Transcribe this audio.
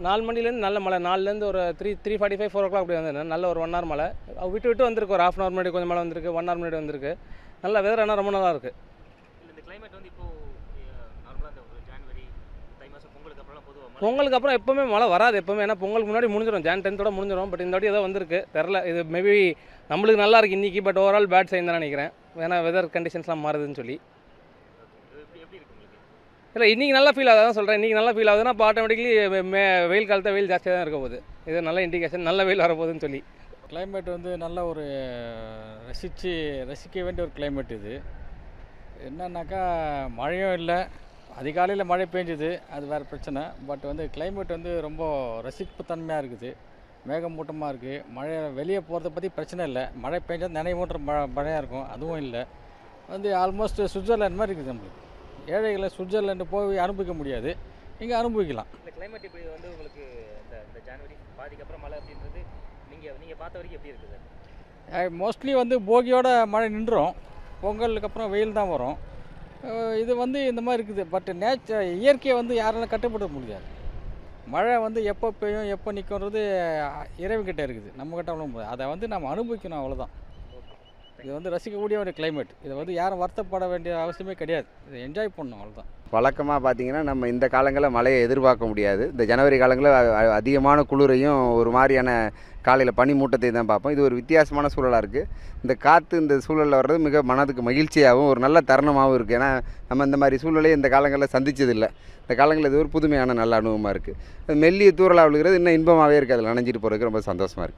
4 மணிலேருந்து நல்ல மழை, 4லேருந்து ஒரு 3:45 4 o'clock அப்படி வந்து நல்ல ஒரு 1 hour மழை. விட்டு விட்டு வந்திருக்கு, ஒரு ½ hour முன்னாடி கொஞ்சம் மழை வந்திருக்கு, 1 hour முன்னாடி வந்திருக்கு. நல்ல வெதர் ஆனால் ரொம்ப நல்லா இருக்குது. இந்த கிளைமேட் வந்து இப்போ நார்மலாக இந்த ஒரு ஜான்வரி தை மாதம் பொங்கலுக்கு அப்புறம் பொதுவாக பொங்கலுக்கு அப்புறம் எப்போவுமே மழை வராது எப்போவுமே, ஏன்னா பொங்கலுக்கு முன்னாடி முடிஞ்சிடும், Jan 10th முடிஞ்சிடும். பட் இந்த வாட்டி ஏதோ வந்திருக்கு தெரில, இது மேபி நம்மளுக்கு நல்லா இருக்குது இன்றைக்கி, பட் ஓவரால் பேட் சைன் தான் நினைக்கிறேன், ஏன்னா வெதர் கண்டிஷன்ஸ்லாம் மாறுதுன்னு சொல்லி. எப்படி இருக்கு உங்களுக்கு? இல்லை இன்றைக்கி நல்லா ஃபீல் ஆகுது, தான் சொல்கிறேன். இன்றைக்கி நல்லா ஃபீல் ஆகுதுன்னா இப்போ ஆட்டோமேட்டிக்லி வெயில் காலத்தில் வெயில் ஜாஸ்தியாக தான் இருக்க போகுது. இது நல்ல இண்டிகேஷன், நல்ல வெயில் வரப்போகுதுன்னு சொல்லி. கிளைமேட் வந்து நல்ல ஒரு ரசிக்க வேண்டிய ஒரு கிளைமேட் இது. என்னன்னாக்கா மழையும் இல்லை, அதிகாலையில் மழை பெஞ்சுது, அது வேறு பிரச்சனை. பட் வந்து கிளைமேட் வந்து ரொம்ப ரசிப்புத்தன்மையாக இருக்குது, மேகமூட்டமாக இருக்குது. மழை வெளியே போகிறத பற்றி பிரச்சனை இல்லை, மழை பெஞ்சால் நினைவூட்டுற மழையாக இருக்கும், அதுவும் இல்லை. வந்து ஆல்மோஸ்ட் சுவிட்சர்லாண்ட் மாதிரி இருக்குது நம்மளுக்கு. ஏழைகளை சுவிட்சர்லாண்டு போய் அனுபவிக்க முடியாது, இங்கே அனுபவிக்கலாம். இந்த கிளைமேட் இப்படி வந்து உங்களுக்கு இந்த ஜனவரி பாதிக்கு அப்புறம் மழை அப்படின்றது நீங்கள் பார்த்த வரைக்கும் எப்படி இருக்குது? மோஸ்ட்லி வந்து போகியோட மழை நின்றுடும், பொங்கலுக்கு அப்புறம் வெயில் தான் வரும். இது வந்து இந்த மாதிரி இருக்குது. பட் இயற்கையை வந்து யாராலும் கட்டுப்படுத்த முடியாது. மழை வந்து எப்போ பெய்யும் எப்போ நிற்கும்ன்றது இறைவன்கிட்ட இருக்குது, நம்மக்கிட்ட அவ்வளோ முடியாது. அதை வந்து நம்ம அனுபவிக்கணும், அவ்வளோதான். இது வந்து ரசிக்கக்கூடிய ஒரு கிளைமேட், இதை வந்து யாரும் வருத்தப்பட வேண்டிய அவசியமே கிடையாது, இதை என்ஜாய் பண்ணணும், அவ்வளோதான். வழக்கமாக பார்த்திங்கன்னா நம்ம இந்த காலங்களில் மழையை எதிர்பார்க்க முடியாது. இந்த ஜனவரி காலங்களில் அதிகமான குளிரையும் ஒரு மாதிரியான காலையில் பனி மூட்டத்தை தான் பார்ப்போம். இது ஒரு வித்தியாசமான சூழலாக இருக்குது. இந்த காற்று இந்த சூழலில் வர்றது மிக மனதுக்கு மகிழ்ச்சியாகவும் ஒரு நல்ல தருணமாகவும் இருக்குது. ஏன்னா நம்ம இந்த மாதிரி சூழலையே இந்த காலங்களில் சந்தித்ததில்லை. இந்த காலங்களில் இது ஒரு புதுமையான நல்ல அனுபவமாக இருக்குது. மெல்லிய தூறலாக விழுகிறது இன்னும் இன்பமாகவே இருக்குது, அதில் நனைஞ்சிட்டு போகிறதுக்கு ரொம்ப சந்தோஷமாக இருக்குது.